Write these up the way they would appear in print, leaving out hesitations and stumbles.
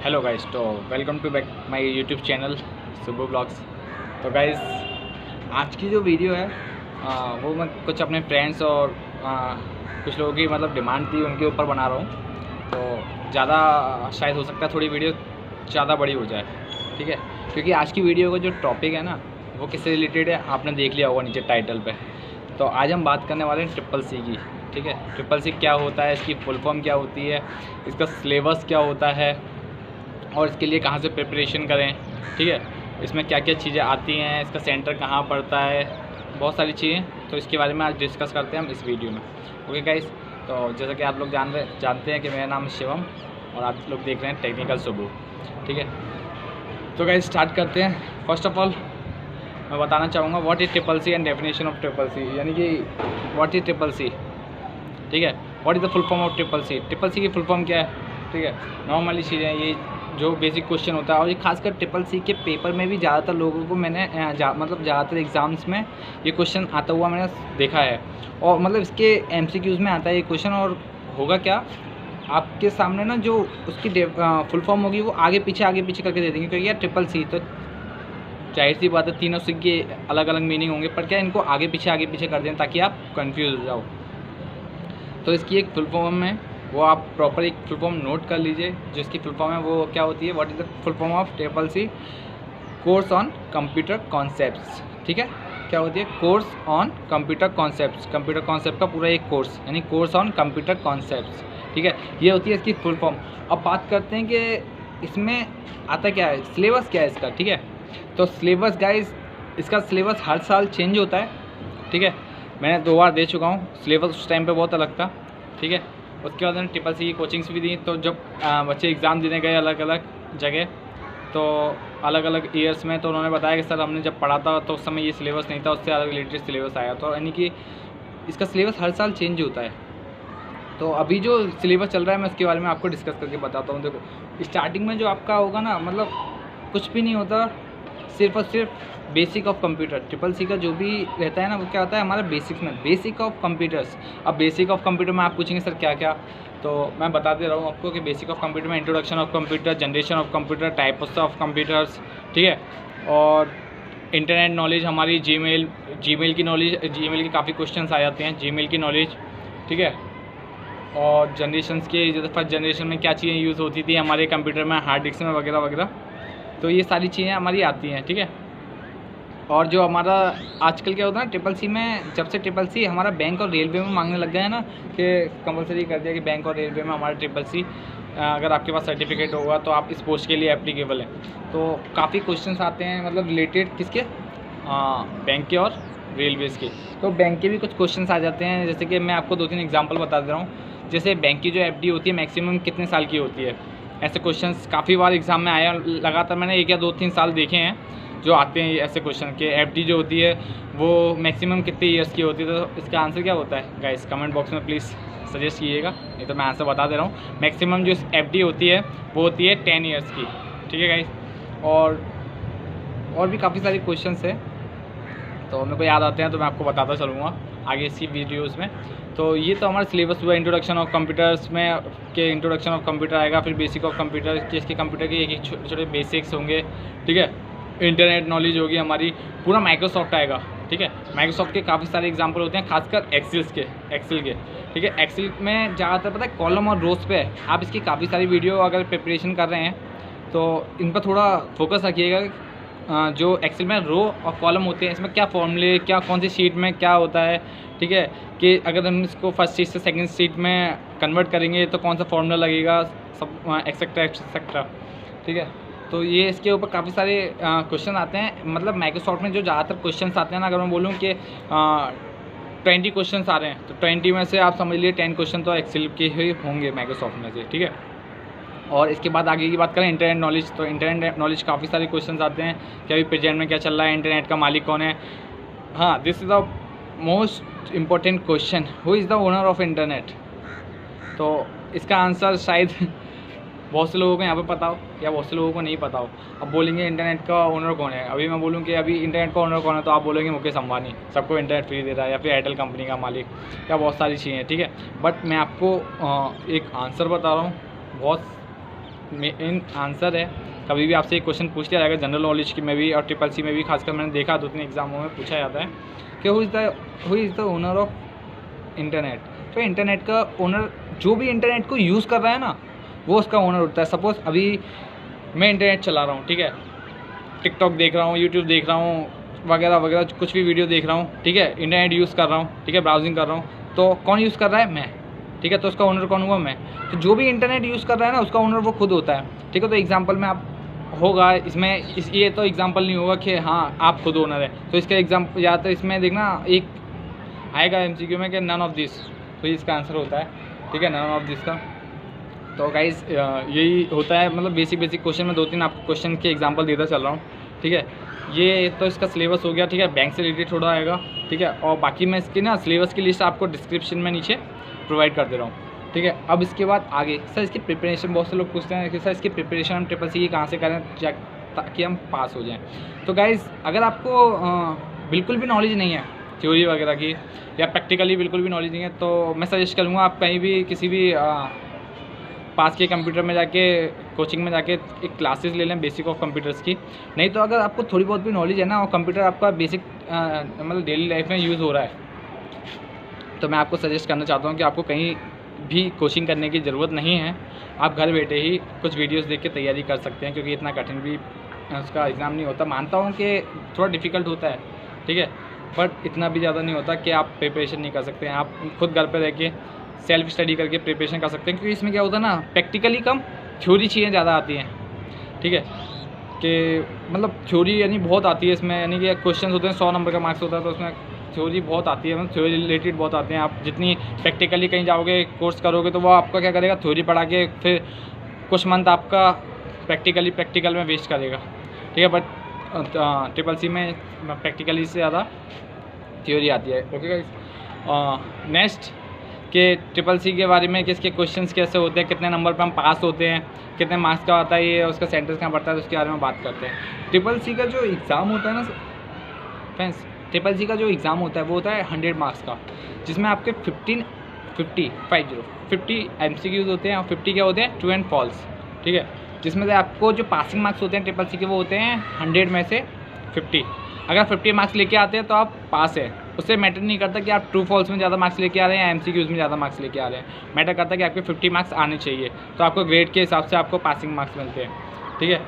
Hello guys, तो welcome to back my YouTube channel सुबह blogs. तो गाइस, आज की जो वीडियो है वो मैं कुछ अपने फ्रेंड्स और कुछ लोगों की मतलब डिमांड थी, उनके ऊपर बना रहा हूँ। तो ज़्यादा शायद हो सकता है थोड़ी वीडियो ज़्यादा बड़ी हो जाए, ठीक है। क्योंकि आज की वीडियो का जो टॉपिक है ना, वो किससे रिलेटेड है आपने देख लिया होगा नीचे टाइटल पे। तो आज हम बात करने वाले हैं ट्रिपल सी की, ठीक है। ट्रिपल सी क्या होता है, इसकी फुल फॉर्म क्या होती है, इसका सिलेबस क्या होता है और इसके लिए कहाँ से प्रिपरेशन करें, ठीक है। इसमें क्या क्या चीज़ें आती हैं, इसका सेंटर कहाँ पड़ता है, बहुत सारी चीज़ें। तो इसके बारे में आज डिस्कस करते हैं हम इस वीडियो में। ओके गाइस, तो जैसा कि आप लोग जानते हैं कि मेरा नाम शिवम और आप लोग देख रहे हैं टेक्निकल सुबह, ठीक है। तो गाइस स्टार्ट करते हैं। फर्स्ट ऑफ ऑल मैं बताना चाहूँगा what is triple C and definition of triple C, यानी कि व्हाट इज़ ट्रिपल सी, ठीक है। What is the full form of triple C. Triple C की फुल फॉर्म क्या है, ठीक है। नॉर्मली चीज़ें ये जो बेसिक क्वेश्चन होता है, और ये खासकर ट्रिपल सी के पेपर में भी ज़्यादातर लोगों को मैंने मतलब ज़्यादातर एग्ज़ाम्स में ये क्वेश्चन आता हुआ मैंने देखा है। और मतलब इसके एमसीक्यूज़ में आता है ये क्वेश्चन। और होगा क्या, आपके सामने ना जो उसकी फुल फॉर्म होगी वो आगे पीछे करके दे देंगे, क्योंकि यार ट्रिपल सी तो जाहिर सी बात है तीनों सी के अलग अलग मीनिंग होंगे, पर क्या इनको आगे पीछे कर दें ताकि आप कन्फ्यूज़ हो जाओ। तो इसकी एक फुल फॉर्म है, वो आप प्रॉपर एक फुल फॉर्म नोट कर लीजिए। जिसकी फुल फॉर्म है वो क्या होती है, what is the full form of triple C. Course on computer concepts, ठीक है। क्या होती है, course on computer concepts. Computer concept का पूरा एक कोर्स, यानी कोर्स ऑन कंप्यूटर कॉन्सेप्ट्स, ठीक है। ये होती है इसकी फुल फॉर्म। अब बात करते हैं कि इसमें आता क्या है, सिलेबस क्या है इसका, ठीक है। तो सिलेबस गाइज, इसका सिलेबस हर साल चेंज होता है, ठीक है। मैंने 2 बार दे चुका हूँ सिलेबस, उस टाइम पे बहुत अलग था, ठीक है। उसके बाद मैंने ट्रिपल सी की कोचिंग्स भी दी। तो जब बच्चे एग्ज़ाम देने गए अलग अलग जगह, तो अलग अलग ईयर्स में, तो उन्होंने बताया कि सर हमने जब पढ़ा था तो उस समय ये सिलेबस नहीं था, उससे अलग रिलेटेड सिलेबस आया। तो यानी कि इसका सिलेबस हर साल चेंज होता है। तो अभी जो सिलेबस चल रहा है मैं उसके बारे में आपको डिस्कस करके बताता हूँ। देखो, स्टार्टिंग में जो आपका होगा ना, मतलब कुछ भी नहीं होता, सिर्फ और सिर्फ basic of computer. Triple C का जो भी रहता है ना, वो क्या होता है हमारा बेसिक्स में, बेसिक ऑफ कंप्यूटर्स। अब बेसिक ऑफ कंप्यूटर में आप पूछेंगे सर क्या क्या, तो मैं बता दे रहा हूँ आपको कि बेसिक ऑफ कंप्यूटर में introduction of computer, generation of computer, types of computers, ठीक है। और इंटरनेट नॉलेज, हमारी जीमेल की नॉलेज, जीमेल के काफ़ी क्वेश्चन आ जाते हैं, जीमेल की नॉलेज, ठीक है। और जनरेशन्स के, जैसे फर्स्ट जनरेशन में क्या चीज़ें यूज़ होती थी हमारे कंप्यूटर में, हार्ड डिस्क में वगैरह वगैरह। तो ये सारी चीज़ें हमारी आती हैं, ठीक है। और जो हमारा आजकल क्या होता है ना ट्रिपल सी में, जब से ट्रिपल सी हमारा बैंक और रेलवे में मांगने लग गया है ना, कि कंपलसरी कर दिया कि बैंक और रेलवे में हमारा ट्रिपल सी अगर आपके पास सर्टिफिकेट होगा तो आप इस पोस्ट के लिए एप्लीकेबल हैं। तो काफ़ी क्वेश्चंस आते हैं, मतलब रिलेटेड किसके, बैंक के और रेलवेज़ के। तो बैंक के भी कुछ क्वेश्चंस आ जाते हैं, जैसे कि मैं आपको 2-3 एग्जांपल बता दे रहा हूँ। जैसे बैंक की जो एफडी होती है मैक्सिमम कितने साल की होती है, ऐसे क्वेश्चंस काफ़ी बार एग्ज़ाम में आया। लगातार मैंने 1 या 2-3 साल देखे हैं जो आते हैं ऐसे क्वेश्चन के, एफडी जो होती है वो मैक्सिमम कितने ईयर्स की होती है। तो इसका आंसर क्या होता है गाइस, कमेंट बॉक्स में प्लीज़ सजेस्ट कीजिएगा, नहीं तो मैं आंसर बता दे रहा हूँ। मैक्सिमम जो एफडी होती है वो होती है 10 ईयर्स की, ठीक है गाइस। और भी काफ़ी सारे क्वेश्चंस है, तो मेरे को याद आते हैं तो मैं आपको बताता चलूँगा आगे इसकी वीडियोज़ में। तो ये तो हमारा सिलेबस हुआ इंट्रोडक्शन ऑफ कंप्यूटर्स में, के इंट्रोडक्शन ऑफ कंप्यूटर आएगा, फिर बेसिक ऑफ कंप्यूटर, जिसके कंप्यूटर के एक छोटे छोटे बेसिक्स होंगे, ठीक है। इंटरनेट नॉलेज होगी हमारी, पूरा माइक्रोसॉफ्ट आएगा, ठीक है। माइक्रोसॉफ्ट के काफ़ी सारे एग्जांपल होते हैं, खासकर एक्सेल के, ठीक है। एक्सेल में ज़्यादातर पता है कॉलम और रोज पे है। आप इसकी काफ़ी सारी वीडियो अगर प्रिपरेशन कर रहे हैं तो इन पर थोड़ा फोकस रखिएगा। जो एक्सेल में रो और कॉलम होते हैं, इसमें क्या फॉर्मूले, क्या कौन सी शीट में क्या होता है, ठीक है। कि अगर हम इसको फर्स्ट शीट से सेकंड शीट में कन्वर्ट करेंगे तो कौन सा फॉर्मूला लगेगा, सब एक्सेट्रा, ठीक है। तो ये इसके ऊपर काफ़ी सारे क्वेश्चन आते हैं। मतलब माइक्रोसॉफ्ट में जो ज़्यादातर क्वेश्चन आते हैं ना, अगर मैं बोलूँ कि 20 क्वेश्चन आ रहे हैं तो 20 में से आप समझ लिए 10 क्वेश्चन तो एक्सेल के ही होंगे माइक्रोसॉफ्ट में से, ठीक है। और इसके बाद आगे की बात करें इंटरनेट नॉलेज, तो इंटरनेट नॉलेज काफ़ी सारे क्वेश्चंस आते हैं कि अभी प्रेजेंट में क्या चल रहा है, इंटरनेट का मालिक कौन है। हाँ, this is the most important question, who is the owner of internet. तो इसका आंसर शायद बहुत से लोगों को यहाँ पे पता हो या बहुत से लोगों को नहीं पता हो। अब बोलेंगे इंटरनेट का ओनर कौन है, अभी मैं बोलूँ कि अभी इंटरनेट का ओनर कौन है, तो आप बोलेंगे मुकेश अंबानी, सबको इंटरनेट फ्री दे रहा है, या फिर एयरटेल कंपनी का मालिक, या बहुत सारी चीज़ें, ठीक है। बट मैं आपको एक आंसर बता रहा हूँ, बहुत मेन आंसर है। कभी भी आपसे एक क्वेश्चन पूछ लिया जाएगा जनरल नॉलेज की में भी और ट्रिपल सी में भी, खासकर मैंने देखा 2-3 एग्जामों में पूछा जाता है कि who is the owner of internet. तो इंटरनेट का ओनर, जो भी इंटरनेट को यूज़ कर रहा है ना, वो उसका ओनर होता है। सपोज़ अभी मैं इंटरनेट चला रहा हूँ, ठीक है, टिकटॉक देख रहा हूँ, यूट्यूब देख रहा हूँ, वगैरह वगैरह, कुछ भी वीडियो देख रहा हूँ, ठीक है, इंटरनेट यूज़ कर रहा हूँ, ठीक है, ब्राउजिंग कर रहा हूँ, तो कौन यूज़ कर रहा है? मैं, ठीक है। तो उसका ओनर कौन हुआ? मैं। तो जो भी इंटरनेट यूज़ कर रहा है ना, उसका ओनर वो खुद होता है, ठीक है। तो एग्जांपल में आप होगा इसमें ये तो एग्जांपल नहीं होगा कि हाँ आप खुद ओनर है, तो इसका एग्जांपल या तो इसमें देखना एक आएगा एमसीक्यू में कि नन ऑफ दिस, तो इसका आंसर होता है, ठीक है, नन ऑफ दिस का। तो गाइस यही होता है, मतलब बेसिक क्वेश्चन में 2-3 आपको क्वेश्चन के एग्जांपल देता चल रहा हूँ, ठीक है। ये तो इसका सिलेबस हो गया, ठीक है, बैंक से रिलेटेड थोड़ा आएगा, ठीक है। और बाकी मैं इसकी ना सिलेबस की लिस्ट आपको डिस्क्रिप्शन में नीचे प्रोवाइड कर दे रहा हूँ, ठीक है। अब इसके बाद आगे सर इसकी प्रिपरेशन, बहुत से लोग पूछते हैं कि सर इसकी प्रिपरेशन हम ट्रिपल सी की कहाँ से करें ताकि हम पास हो जाएँ। तो गाइस अगर आपको बिल्कुल भी नॉलेज नहीं है थ्योरी वगैरह की या प्रैक्टिकली बिल्कुल भी नॉलेज नहीं है, तो मैं सजेस्ट करूँगा आप कहीं भी किसी भी पास के कंप्यूटर में जाके, कोचिंग में जाके एक क्लासेस ले लें बेसिक ऑफ कंप्यूटर्स की। नहीं तो अगर आपको थोड़ी बहुत भी नॉलेज है ना और कंप्यूटर आपका बेसिक मतलब डेली लाइफ में यूज़ हो रहा है, तो मैं आपको सजेस्ट करना चाहता हूँ कि आपको कहीं भी कोचिंग करने की ज़रूरत नहीं है। आप घर बैठे ही कुछ वीडियोस देख के तैयारी कर सकते हैं, क्योंकि इतना कठिन भी उसका एग्ज़ाम नहीं होता। मानता हूँ कि थोड़ा डिफ़िकल्ट होता है, ठीक है, बट इतना भी ज़्यादा नहीं होता कि आप प्रिपरेशन नहीं कर सकते हैं। आप खुद घर पर रह के सेल्फ स्टडी करके प्रिपरेशन कर सकते हैं, क्योंकि इसमें क्या होता है ना, प्रैक्टिकली कम थ्योरी चीज़ें ज़्यादा आती हैं, ठीक है, कि मतलब थ्योरी यानी बहुत आती है इसमें, यानी कि क्वेश्चन होते हैं 100 नंबर का मार्क्स होता है, तो उसमें थ्योरी बहुत आती है, मतलब थ्योरी रिलेटेड बहुत आते हैं। आप जितनी प्रैक्टिकली कहीं जाओगे कोर्स करोगे तो वो आपका क्या करेगा, थ्योरी पढ़ा के फिर कुछ मंथ आपका प्रैक्टिकल में वेस्ट करेगा, ठीक है। बट ट्रिपल सी में प्रैक्टिकली से ज़्यादा थ्योरी आती है, ओके गाइस। नेक्स्ट कि ट्रिपल सी के बारे में कि इसके क्वेश्चंस कैसे होते हैं, कितने नंबर पे हम पास होते हैं, कितने मार्क्स का आता है ये, उसका सेंटेंस कहाँ पड़ता है, तो उसके बारे में बात करते हैं। ट्रिपल सी का जो एग्ज़ाम होता है ना फ्रेंड्स, ट्रिपल सी का जो एग्ज़ाम होता है वो होता है 100 मार्क्स का, जिसमें आपके 50 MCQs होते हैं और 50 क्या होते हैं, ट्रू एंड फॉल्स, ठीक है। जिसमें से आपको जो पासिंग मार्क्स होते हैं ट्रिपल सी के वो होते हैं 100 में से 50। अगर 50 मार्क्स लेके आते हैं तो आप पास है, उससे मैटर नहीं करता कि आप ट्रू फॉल्स में ज़्यादा मार्क्स लेके आ रहे हैं या MCQs में ज़्यादा मार्क्स लेके आ रहे हैं। मैटर करता है कि आपके 50 मार्क्स आने चाहिए, तो आपको ग्रेड के हिसाब से आपको पासिंग मार्क्स मिलते हैं, ठीक है।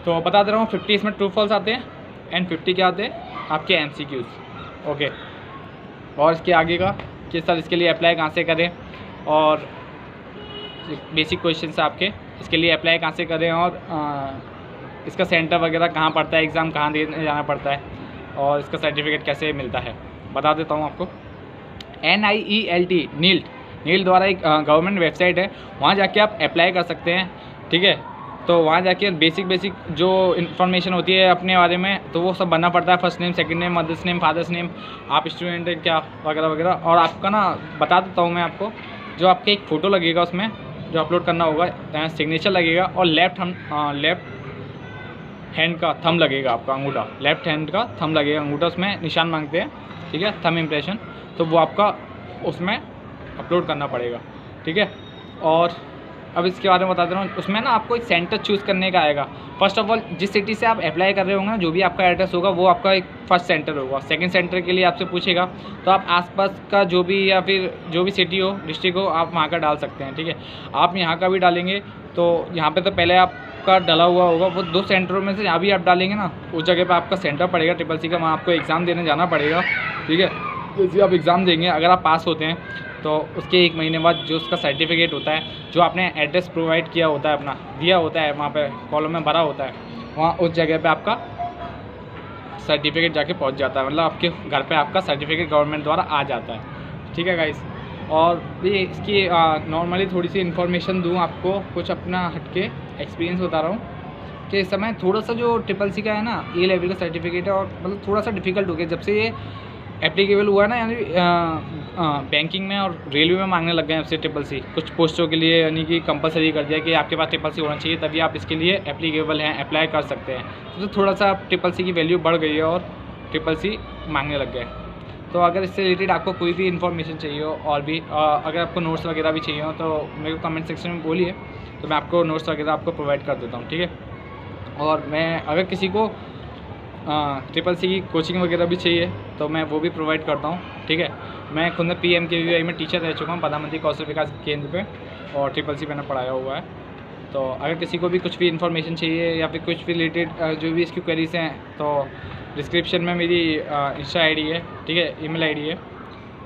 तो बता दे रहा हूँ 50 इसमें ट्रू फॉल्स आते हैं एंड 50 क्या आते हैं आपके MCQs, ओके। और इसके आगे का कि सर इसके लिए अप्लाई कहाँ से करें, और बेसिक क्वेश्चन है आपके, इसके लिए अप्लाई कहाँ से करें और इसका सेंटर वगैरह कहाँ पड़ता है, एग्ज़ाम कहाँ देने जाना पड़ता है, और इसका सर्टिफिकेट कैसे मिलता है बता देता हूँ आपको। नील्ट द्वारा एक गवर्नमेंट वेबसाइट है, वहाँ जाके आप अप्लाई कर सकते हैं, ठीक है। तो वहाँ जाके बेसिक जो इन्फॉर्मेशन होती है अपने बारे में, तो वो सब बनना पड़ता है, first name, second name, mother's name, father's name, आप स्टूडेंट हैं क्या, वगैरह वगैरह। और आपका ना बता देता हूँ मैं आपको, जो आपके एक फ़ोटो लगेगा उसमें जो अपलोड करना होगा, सिग्नेचर लगेगा और लेफ्ट हैंड का थंब लगेगा, आपका अंगूठा, लेफ्ट हैंड का थंब लगेगा, अंगूठा उसमें निशान मांगते हैं, ठीक है, थंब इम्प्रेशन, तो वो आपका उसमें अपलोड करना पड़ेगा, ठीक है। और अब इसके बारे में बता दे रहा हूँ, उसमें ना आपको एक सेंटर चूज़ करने का आएगा। फर्स्ट ऑफ ऑल जिस सिटी से आप अप्लाई कर रहे होंगे ना, जो भी आपका एड्रेस होगा वो आपका एक फर्स्ट सेंटर होगा। सेकंड सेंटर के लिए आपसे पूछेगा, तो आप आसपास का जो भी या फिर जो भी सिटी हो, डिस्ट्रिक्ट हो, आप वहाँ का डाल सकते हैं, ठीक है। आप यहाँ का भी डालेंगे तो यहाँ पे तो पहले आपका डला हुआ होगा, वो 2 सेंटरों में से जहाँ भी आप डालेंगे ना उस जगह पर आपका सेंटर पड़ेगा ट्रिपल सी का, वहाँ आपको एग्ज़ाम देने जाना पड़ेगा, ठीक है। जैसे आप एग्ज़ाम देंगे, अगर आप पास होते हैं तो उसके 1 महीने बाद जो उसका सर्टिफिकेट होता है, जो आपने एड्रेस प्रोवाइड किया होता है, अपना दिया होता है, वहाँ पे कॉलम में भरा होता है, वहाँ उस जगह पे आपका सर्टिफिकेट जाके पहुँच जाता है, मतलब आपके घर पे आपका सर्टिफिकेट गवर्नमेंट द्वारा आ जाता है, ठीक है गाइस। और ये इसकी नॉर्मली थोड़ी सी इन्फॉर्मेशन दूँ आपको, कुछ अपना हटके एक्सपीरियंस बता रहा हूँ कि इस समय थोड़ा सा जो ट्रिपल सी का है ना, A लेवल का सर्टिफिकेट है, और मतलब थोड़ा सा डिफ़िकल्ट हो गया जब से ये एप्लीकेबल हुआ है ना, यानी बैंकिंग में और रेलवे में मांगने लग गए हैं आपसे ट्रिपल सी कुछ पोस्टों के लिए, यानी कि कंपलसरी कर दिया कि आपके पास ट्रिपल सी होना चाहिए तभी आप इसके लिए एप्लीकेबल हैं, अप्लाई कर सकते हैं। तो थोड़ा सा ट्रिपल सी की वैल्यू बढ़ गई है और ट्रिपल सी मांगने लग गए। तो अगर इससे रिलेटेड आपको कोई भी इन्फॉर्मेशन चाहिए हो और भी अगर आपको नोट्स वगैरह भी चाहिए हो तो मेरे को कमेंट सेक्शन में बोलिए, तो मैं आपको नोट्स वगैरह आपको प्रोवाइड कर देता हूँ, ठीक है। और मैं अगर किसी को CCC की कोचिंग वगैरह भी चाहिए तो मैं वो भी प्रोवाइड करता हूँ, ठीक है। मैं खुद में PMKVY में टीचर रह चुका हूँ, प्रधानमंत्री कौशल विकास केंद्र पे, और CCC मैंने पढ़ाया हुआ है। तो अगर किसी को भी कुछ भी इन्फॉर्मेशन चाहिए या फिर कुछ भी रिलेटेड जो भी इसकी क्वेरीज हैं, तो डिस्क्रिप्शन में मेरी इंस्टा ID है, ठीक है, ईमेल ID है।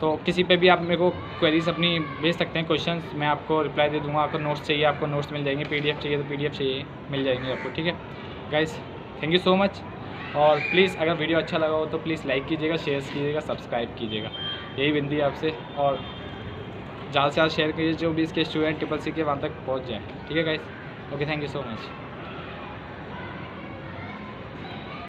तो किसी पे भी आप मेरे को क्वेरीज अपनी भेज सकते हैं, क्वेश्चंस, मैं आपको रिप्लाई दे दूँगा। आपको नोट्स चाहिए, आपको नोट्स मिल जाएंगे, PDF चाहिए तो PDF चाहिए, मिल जाएंगे आपको, ठीक है। Guys, thank you so much. और प्लीज़ अगर वीडियो अच्छा लगा हो तो प्लीज़ लाइक कीजिएगा, शेयर कीजिएगा, सब्सक्राइब कीजिएगा, यही विनती है आपसे। और ज़्यादा से ज़्यादा शेयर कीजिए, जो भी इसके स्टूडेंट CCC के वहाँ तक पहुँच जाएँ, ठीक है guys. Okay, thank you so much.